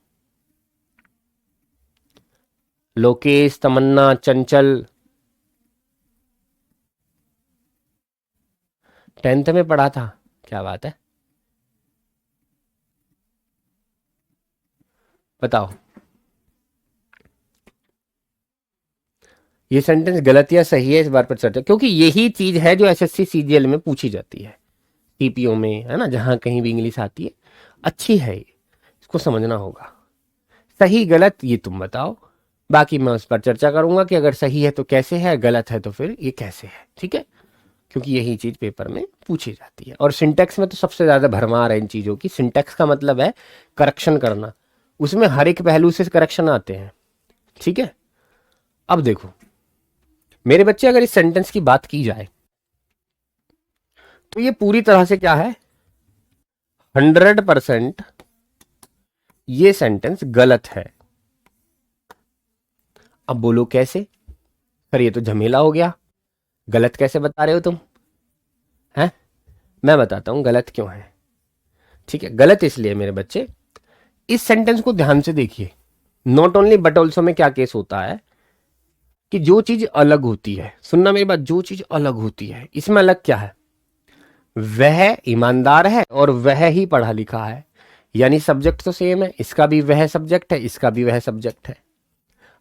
लोकेश, तमन्ना, चंचल, 10th में पढ़ा था, क्या बात है, बताओ ये सेंटेंस गलत या सही है? इस बार पर चर्चा, क्योंकि यही चीज है जो एसएससी सीजीएल में पूछी जाती है, टीपीओ में, है ना, जहां कहीं भी इंग्लिश आती है। अच्छी है ये, इसको समझना होगा। सही गलत ये तुम बताओ, बाकी मैं उस पर चर्चा करूंगा कि अगर सही है तो कैसे है, गलत है तो फिर ये कैसे है, ठीक है? क्योंकि यही चीज पेपर में पूछी जाती है। और सिंटेक्स में तो सबसे ज्यादा भरमार है इन चीजों की। सिंटेक्स का मतलब है करेक्शन करना, उसमें हर एक पहलू से करेक्शन आते हैं, ठीक है? अब देखो मेरे बच्चे, अगर इस सेंटेंस की बात की जाए तो ये पूरी तरह से क्या है, 100% ये सेंटेंस गलत है। अब बोलो कैसे? सर ये तो झमेला हो गया, गलत कैसे बता रहे हो तुम? हैं? मैं बताता हूं गलत क्यों है, ठीक है? गलत इसलिए मेरे बच्चे, इस सेंटेंस को ध्यान से देखिए। नॉट ओनली बट ऑल्सो में क्या केस होता है कि जो चीज अलग होती है, सुनना मेरी बात, जो चीज अलग होती है, इसमें अलग क्या है, वह ईमानदार है और वह ही पढ़ा लिखा है, यानी सब्जेक्ट तो सेम है, इसका भी वह सब्जेक्ट है, इसका भी वह सब्जेक्ट है।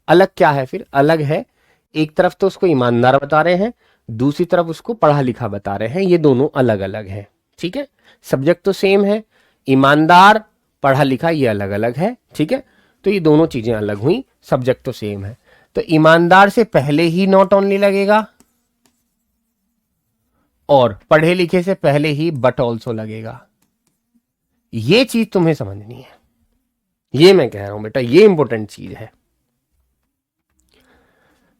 अलग क्या है फिर? अलग है, एक तरफ तो उसको ईमानदार बता रहे हैं, दूसरी तरफ उसको पढ़ा लिखा बता रहे हैं, ये दोनों अलग अलग हैं, ठीक है? सब्जेक्ट तो सेम है, ईमानदार पढ़ा लिखा ये अलग अलग है, ठीक है? तो ये दोनों चीजें अलग हुई, सब्जेक्ट तो सेम है। तो ईमानदार से पहले ही नॉट ओनली लगेगा और पढ़े लिखे से पहले ही बट ऑल्सो लगेगा। ये चीज तुम्हें समझनी है, ये मैं कह रहा हूं बेटा, ये इंपॉर्टेंट चीज है।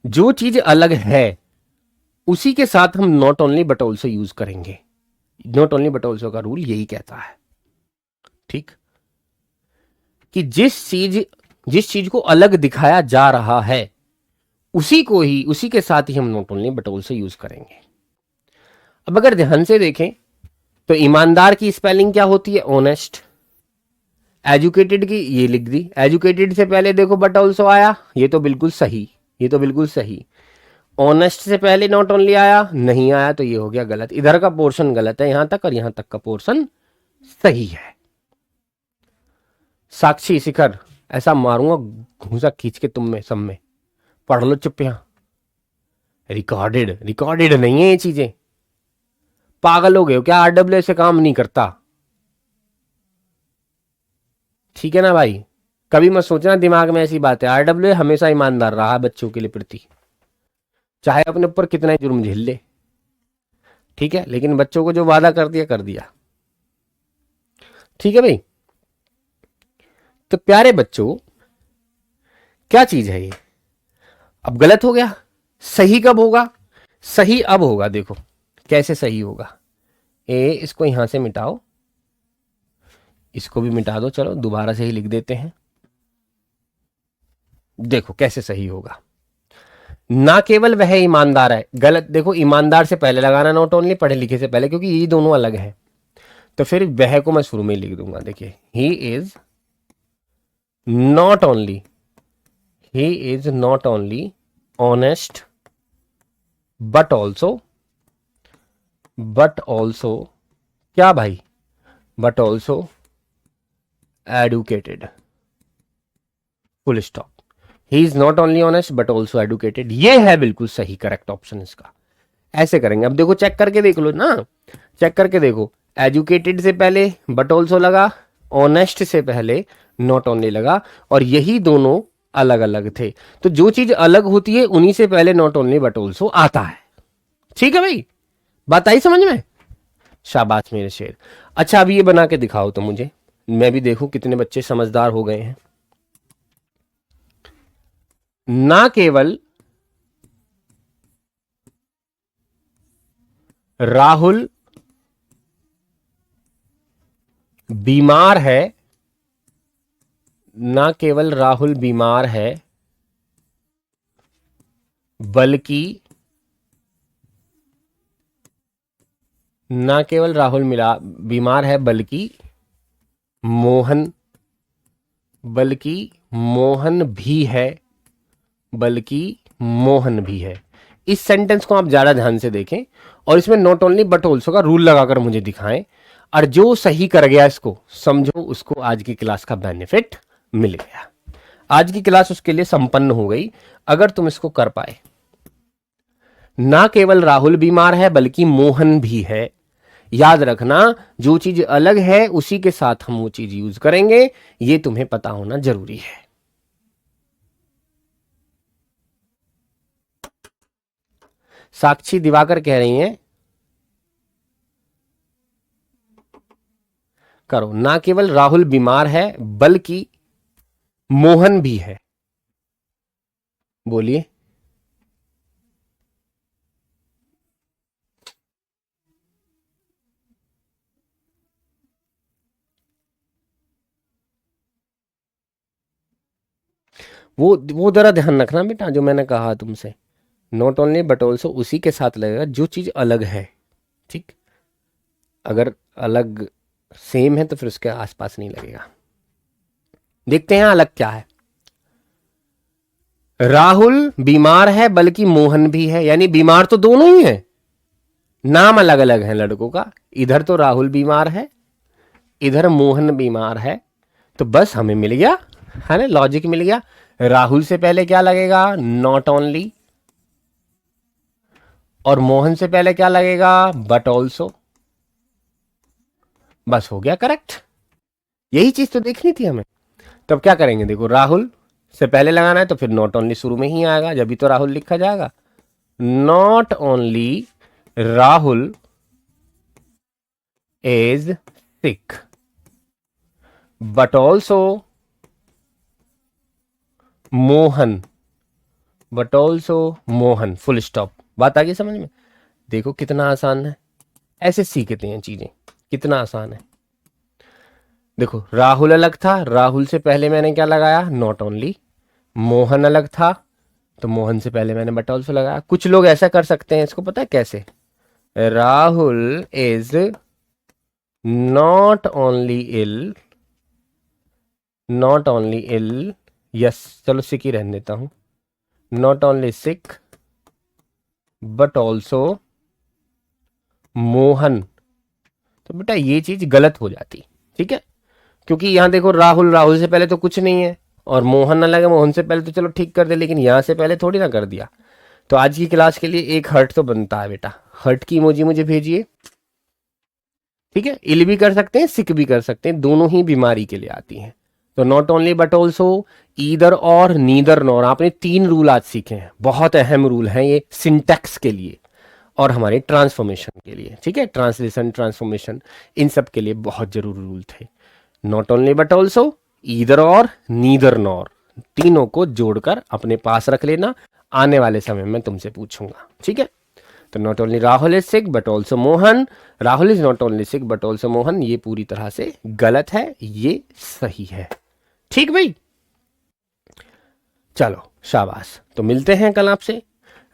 जो चीज अलग है उसी के साथ हम not only but also use करेंगे। नॉट ओनली बट ऑल्सो का रूल यही कहता है, ठीक, कि जिस चीज को अलग दिखाया जा रहा है उसी के साथ ही हम not only but also use करेंगे। अब अगर ध्यान से देखें तो ईमानदार की स्पेलिंग क्या होती है? ऑनेस्ट। एजुकेटेड की ये लिख दी, एजुकेटेड से पहले देखो बट ऑल्सो आया, ये तो बिल्कुल सही, ये तो बिल्कुल सही। ऑनेस्ट से पहले नॉट ओनली आया, नहीं आया, तो ये हो गया गलत। इधर का पोर्शन गलत है यहां तक, और यहां तक का पोर्शन सही है। साक्षी, शिखर, ऐसा मारूंगा घूसा खींच के तुम में सब में, पढ़ लो चुप यहां। रिकॉर्डेड नहीं है ये चीजें, पागल हो गए हो क्या? आरडब्ल्यू से काम नहीं करता, ठीक है ना भाई? कभी मत सोचना दिमाग में ऐसी बात है। आरडब्ल्यू हमेशा ईमानदार रहा है बच्चों के लिए प्रति, चाहे अपने ऊपर कितना ही जुर्म झेल ले, ठीक है? लेकिन बच्चों को जो वादा कर दिया, ठीक है भाई? तो प्यारे बच्चों, क्या चीज है ये? अब गलत हो गया, सही कब होगा? सही अब होगा। देखो कैसे सही होगा, इसको यहां से मिटाओ, इसको भी मिटा दो, चलो दोबारा से ही लिख देते हैं। देखो कैसे सही होगा। ना केवल वह ईमानदार है, गलत। देखो ईमानदार से पहले लगाना नॉट ओनली, पढ़े लिखे से पहले, क्योंकि ये दोनों अलग हैं। तो फिर वह को मैं शुरू में लिख दूंगा। देखिए he is not only, he is not only honest but also क्या भाई, but also educated, full stop. He is not only honest but also educated, ये है बिल्कुल सही करेक्ट ऑप्शन इसका। ऐसे करेंगे। अब देखो चेक करके देख लो ना, चेक करके देखो। एजुकेटेड से पहले बट ऑल्सो लगा, ऑनेस्ट से पहले नॉट ओनली लगा, और यही दोनों अलग अलग थे। तो जो चीज अलग होती है उन्हीं से पहले नॉट ओनली बट ऑल्सो आता है। ठीक है भाई, बात आई समझ में? शाबाश मेरे शेर। अच्छा अब ये बना के दिखाओ तो मुझे, मैं भी देखूं कितने बच्चे समझदार हो गए हैं। ना केवल राहुल बीमार है, ना केवल राहुल बीमार है, बल्कि ना केवल राहुल बीमार है बल्कि मोहन, भी है, बल्कि मोहन भी है। इस सेंटेंस को आप ज्यादा ध्यान से देखें और इसमें नॉट ओनली बट ऑल्सो का रूल लगाकर मुझे दिखाएं, और जो सही कर गया इसको समझो, उसको आज की क्लास का बेनिफिट मिल गया। आज की क्लास उसके लिए संपन्न हो गई अगर तुम इसको कर पाए। ना केवल राहुल बीमार है बल्कि मोहन भी है। याद रखना, जो चीज अलग है उसी के साथ हम वो चीज यूज करेंगे, ये तुम्हें पता होना जरूरी है। साक्षी दिवाकर कह रही हैं करो, ना केवल राहुल बीमार है बल्कि मोहन भी है। बोलिए। वो जरा ध्यान रखना बेटा, जो मैंने कहा तुमसे, नॉट ओनली बट ऑल्सो उसी के साथ लगेगा जो चीज अलग है। ठीक, अगर अलग सेम है तो फिर उसके आसपास नहीं लगेगा। देखते हैं अलग क्या है। राहुल बीमार है बल्कि मोहन भी है, यानी बीमार तो दोनों ही हैं, नाम अलग अलग है लड़कों का। इधर तो राहुल बीमार है, इधर मोहन बीमार है, तो बस हमें मिल गया है ना, लॉजिक मिल गया। राहुल से पहले क्या लगेगा, नॉट ओनली, और मोहन से पहले क्या लगेगा, बट ऑल्सो। बस हो गया करेक्ट। यही चीज तो देखनी थी हमें। तब क्या करेंगे, देखो राहुल से पहले लगाना है तो फिर नॉट ओनली शुरू में ही आएगा, जब भी तो राहुल लिखा जाएगा। Not only Rahul is sick but also Mohan, full stop. बात आ गई समझ में? देखो कितना आसान है, ऐसे सीखते हैं चीजें, कितना आसान है। देखो राहुल अलग था, राहुल से पहले मैंने क्या लगाया, नॉट ओनली। मोहन अलग था तो मोहन से पहले मैंने बट ऑल्सो लगाया। कुछ लोग ऐसा कर सकते हैं, इसको पता है कैसे, Rahul is not only ill, yes चलो सिक ही रहने देता हूं, not only sick but also Mohan. तो बेटा ये चीज गलत हो जाती, ठीक है, क्योंकि यहां देखो राहुल से पहले तो कुछ नहीं है, और मोहन अलग है, मोहन से पहले तो चलो ठीक कर दे, लेकिन यहां से पहले थोड़ी ना कर दिया। तो आज की क्लास के लिए एक हर्ट तो बनता है बेटा, हर्ट की इमोजी मुझे भेजिए। ठीक है, इल भी कर सकते हैं, सिक भी कर सकते हैं, दोनों ही बीमारी के लिए आती हैं। तो not only but also, either और, नीदर नॉर। आपने 3 रूल आज सीखे हैं, बहुत अहम रूल हैं ये सिंटैक्स के लिए और हमारे ट्रांसफॉर्मेशन के लिए। ठीक है, ट्रांसलेशन, ट्रांसफॉर्मेशन, इन सब के लिए बहुत जरूरी रूल थे। Not only but also, either और, नीदर नॉर, तीनों को जोड़कर अपने पास रख लेना, आने वाले समय में तुमसे पूछूंगा। ठीक है, तो not only Rahul is sick but also Mohan, Rahul is not only sick but also Mohan, ये पूरी तरह से गलत है, ये सही है। ठीक भाई, चलो शाबाश। तो मिलते हैं कल आपसे,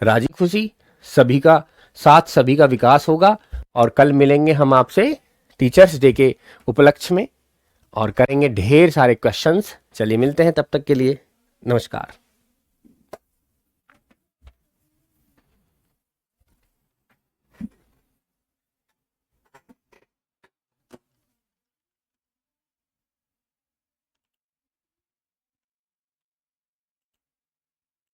राजी खुशी, सभी का साथ, सभी का विकास होगा। और कल मिलेंगे हम आपसे टीचर्स डे के उपलक्ष्य में और करेंगे ढेर सारे क्वेश्चंस। चलिए मिलते हैं, तब तक के लिए नमस्कार।